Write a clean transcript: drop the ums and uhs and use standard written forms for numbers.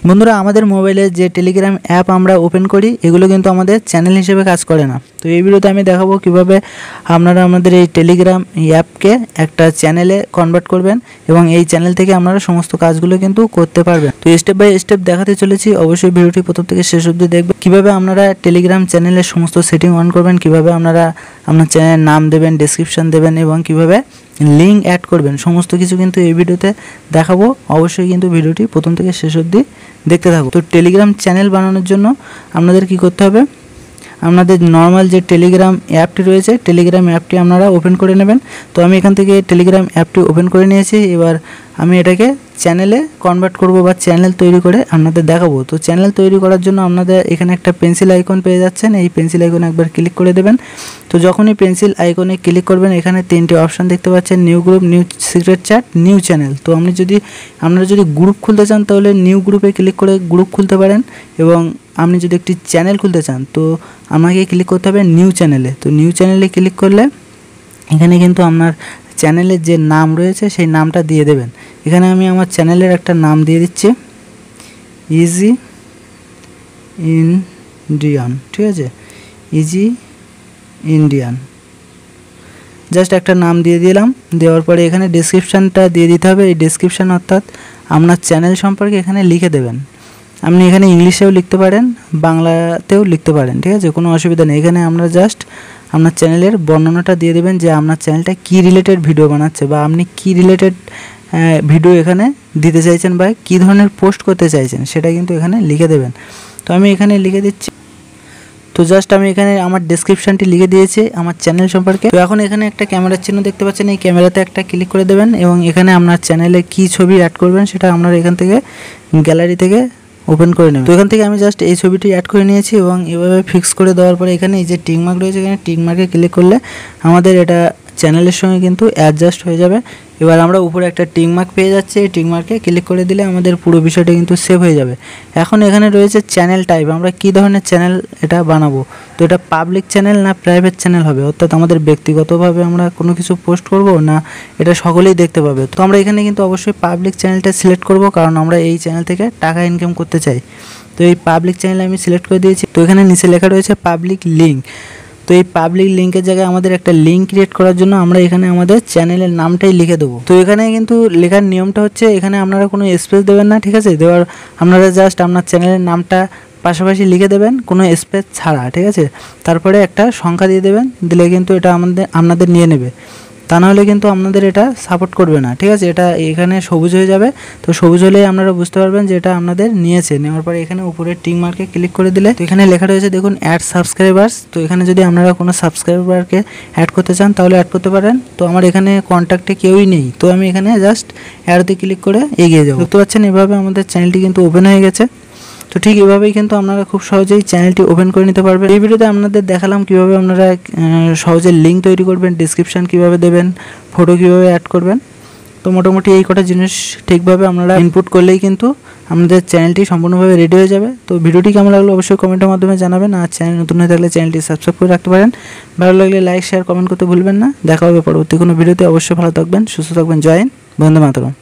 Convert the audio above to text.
বন্ধুরা আমাদের মোবাইলে যে টেলিগ্রাম অ্যাপ আমরা ওপেন করি এগুলো কিন্তু আমাদের চ্যানেল হিসেবে কাজ করে না। তো এই ভিডিওতে আমি দেখাবো কিভাবে আপনারা আমাদের এই টেলিগ্রাম অ্যাপকে একটা চ্যানেলে কনভার্ট করবেন এবং এই চ্যানেল থেকে আপনারা সমস্ত কাজগুলো কিন্তু করতে পারবেন। তো স্টেপ বাই স্টেপ দেখাতে চলেছি, অবশ্যই ভিডিওটি প্রথম থেকে শেষ অবধি দেখবেন। কিভাবে আপনারা টেলিগ্রাম চ্যানেলের সমস্ত সেটিং অন করবেন, কিভাবে আপনারা আপনার চ্যানেলের নাম দেবেন, ডেসক্রিপশন দেবেন এবং কিভাবে লিঙ্ক অ্যাড করবেন, সমস্ত কিছু কিন্তু এই ভিডিওতে দেখাবো। অবশ্যই কিন্তু ভিডিওটি প্রথম থেকে শেষ অবধি দেখতে থাকো। তো টেলিগ্রাম চ্যানেল বানানোর জন্য আপনাদের কি করতে হবে, আপনাদের নর্মাল যে টেলিগ্রাম অ্যাপটি রয়েছে টেলিগ্রাম অ্যাপটি আপনারা ওপেন করে নেবেন। তো আমি এখান থেকে টেলিগ্রাম অ্যাপটি ওপেন করে নিয়েছি। এবার আমি এটাকে চ্যানেলে কনভার্ট করব বা চ্যানেল তৈরি করে আপনাদের দেখাবো। তো চ্যানেল তৈরি করার জন্য আপনাদের এখানে একটা পেন্সিল আইকন পেয়ে যাচ্ছেন, এই পেন্সিল আইকনে একবার ক্লিক করে দেবেন। তো যখনই পেন্সিল আইকনে ক্লিক করবেন এখানে তিনটি অপশান দেখতে পাচ্ছেন, new group, new secret chat, new channel. তো আপনারা যদি গ্রুপ খুলতে চান তাহলে নিউ গ্রুপে ক্লিক করে গ্রুপ খুলতে পারেন এবং আপনি যদি একটি চ্যানেল খুলতে চান তো আমাকে ক্লিক করতে হবে নিউ চ্যানেলে। তো নিউ চ্যানেলে ক্লিক করলে এখানে কিন্তু আপনার চ্যানেলের যে নাম রয়েছে সেই নামটা দিয়ে দেবেন। এখানে আমি আমার চ্যানেলের একটা নাম দিয়ে দিচ্ছি, ইজি ইন্ডিয়ান, ঠিক আছে, ইজি ইন্ডিয়ান, জাস্ট একটা নাম দিয়ে দিলাম। দেওয়ার পরে এখানে ডেসক্রিপশানটা দিয়ে দিতে হবে। এই ডেসক্রিপশান অর্থাৎ আপনার চ্যানেল সম্পর্কে এখানে লিখে দেবেন। আপনি এখানে ইংলিশেও লিখতে পারেন, বাংলাতেও লিখতে পারেন, ঠিক আছে, কোনো অসুবিধা নেই। এখানে আমরা জাস্ট আপনার চ্যানেলের বর্ণনাটা দিয়ে দেবেন যে আপনার চ্যানেলটা কী রিলেটেড ভিডিও বানাচ্ছে বা আপনি কী রিলেটেড ভিডিও এখানে দিতে চাইছেন বা কী ধরনের পোস্ট করতে চাইছেন সেটা কিন্তু এখানে লিখে দেবেন। তো আমি এখানে লিখে দিচ্ছি। তো জাস্ট আমি এখানে আমার ডেসক্রিপশানটি লিখে দিয়েছি আমার চ্যানেল সম্পর্কে। তো এখন এখানে একটা ক্যামেরার চিহ্ন দেখতে পাচ্ছেন, এই ক্যামেরাতে একটা ক্লিক করে দেবেন এবং এখানে আপনার চ্যানেলে কী ছবি অ্যাড করবেন সেটা আপনারা এখান থেকে গ্যালারি থেকে ওপেন করে নেবেন। তো এখান থেকে আমি জাস্ট এই ছবিটি অ্যাড করে নিয়েছি এবং এভাবে ফিক্স করে দেওয়ার পরে এখানে এই যে টিক মার্ক রয়েছে এখানে টিক মার্কে ক্লিক করলে আমাদের এটা চ্যানেলের সঙ্গে কিন্তু অ্যাডজাস্ট হয়ে যাবে। এবার আমরা উপরে একটা টিক মার্ক পেয়ে যাচ্ছি, এই টিক মার্কে ক্লিক করে দিলে আমাদের পুরো বিষয়টা কিন্তু সেভ হয়ে যাবে। এখন এখানে রয়েছে চ্যানেল টাইপ, আমরা কী ধরনের চ্যানেল এটা বানাবো। তো এটা পাবলিক চ্যানেল না প্রাইভেট চ্যানেল হবে, অর্থাৎ আমাদের ব্যক্তিগতভাবে আমরা কোনো কিছু পোস্ট করব না এটা সকলেই দেখতে পাবে। তো আমরা এখানে কিন্তু অবশ্যই পাবলিক চ্যানেলটা সিলেক্ট করব, কারণ আমরা এই চ্যানেল থেকে টাকা ইনকাম করতে চাই। তো এই পাবলিক চ্যানেল আমি সিলেক্ট করে দিয়েছি। তো এখানে নিচে লেখা রয়েছে পাবলিক লিঙ্ক। তো এই পাবলিক লিঙ্কের জায়গায় আমাদের একটা লিঙ্ক ক্রিয়েট করার জন্য আমরা এখানে আমাদের চ্যানেলের নামটাই লিখে দেবো। তো এখানে কিন্তু লেখার নিয়মটা হচ্ছে এখানে আপনারা কোনো স্পেস দেবেন না, ঠিক আছে, আপনারা জাস্ট আপনার চ্যানেলের নামটা পাশাপাশি লিখে দেবেন কোনো স্পেস ছাড়া, ঠিক আছে। তারপরে একটা সংখ্যা দিয়ে দেবেন, দিলে কিন্তু এটা আপনাদের নিয়ে নেবে, তা নাহলে কিন্তু আপনাদের এটা সাপোর্ট করবে না, ঠিক আছে। এটা এখানে সবুজ হয়ে যাবে। তো সবুজ হলেই আপনারা বুঝতে পারবেন যে এটা আপনাদের নিয়েছে। নেওয়ার পরে এখানে উপরে টিক মার্কে ক্লিক করে দিলে তো এখানে লেখা রয়েছে দেখুন অ্যাড সাবস্ক্রাইবার্স। তো এখানে যদি আপনারা কোনো সাবস্ক্রাইবারকে অ্যাড করতে চান তাহলে অ্যাড করতে পারেন। তো আমার এখানে কন্ট্যাক্টে কেউই নেই, তো আমি এখানে জাস্ট অ্যাডতে ক্লিক করে এগিয়ে যাবো। দেখতে পাচ্ছেন এভাবে আমাদের চ্যানেলটি কিন্তু ওপেন হয়ে গেছে। তো ঠিক এভাবেই কিন্তু আপনারা খুব সহজেই চ্যানেলটি ওপেন করে নিতে পারবেন। এই ভিডিওতে আপনাদের দেখালাম কীভাবে আপনারা সহজে লিঙ্ক তৈরি করবেন, ডেসক্রিপশান কীভাবে দেবেন, ফটো কীভাবে অ্যাড করবেন। তো মোটামুটি এই কটা জিনিস ঠিকভাবে আপনারা ইনপুট করলেই কিন্তু আপনাদের চ্যানেলটি সম্পূর্ণভাবে রেডি হয়ে যাবে। তো ভিডিওটি কেমন লাগলো অবশ্যই কমেন্টের মাধ্যমে জানাবেন। আর চ্যানেল নতুন হয়ে থাকলে চ্যানেলটি সাবস্ক্রাইব করে রাখতে পারেন। ভালো লাগলে লাইক শেয়ার কমেন্ট করতে ভুলবেন না। দেখা হবে পরবর্তী কোনো ভিডিওতে। অবশ্যই ভালো থাকবেন, সুস্থ থাকবেন। জয় হিন্দ, বন্দে মাতরম।